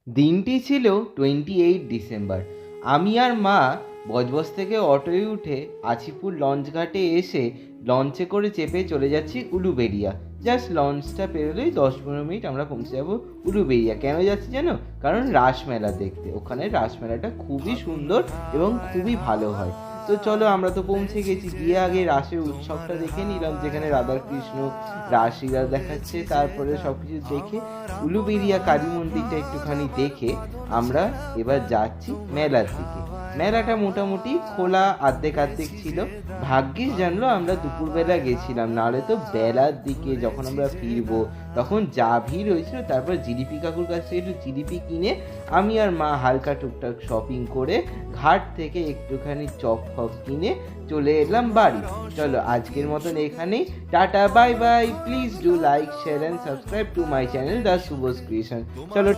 দিনটি ছিল 28 ডিসেম্বর। আমি আর মা বজবজ থেকে অটোয় উঠে আছিপুর লঞ্চ ঘাটে এসে লঞ্চে করে চেপে চলে যাচ্ছি উলুবেড়িয়া। জাস্ট লঞ্চটা পেরোলেই 10-15 মিনিট আমরা পৌঁছে যাবো উলুবেড়িয়া। কেন যাচ্ছি জানো? কারণ রাসমেলা দেখতে। ওখানে রাসমেলাটা খুবই সুন্দর এবং খুবই ভালো হয়। তো চলো, আমরা তো পৌঁছে গেছি। গিয়ে আগে রাসের উৎসবটা দেখে নিলাম, যেখানে রাধাকৃষ্ণ রাসলীলা দেখাচ্ছে। তারপরে সব কিছু দেখে উলুবেড়িয়া কালী মন্দিরটা একটুখানি দেখে আমরা এবার যাচ্ছি মেলার দিকে। মেলাটা মোটামুটি খোলা আর্ধেক আর্ধেক ছিল। ভাগ্যিস জানলো আমরা দুপুরবেলা গেছিলাম, নাহলে তো বেলার দিকে যখন আমরা ফিরবো তখন যা ভিড় হয়েছিল। তারপর জিলিপি কাকুর কাছ থেকে একটু জিলিপি কিনে আমি আর মা হালকা টুকটাক শপিং করে ঘাট থেকে একটুখানি চপ ফপ কিনে চলে এলাম বাড়ি। চলো, আজকের মতন এখানেই। Tata, bye bye. Please do like, share and subscribe to my channel the শুভস creation. চলো।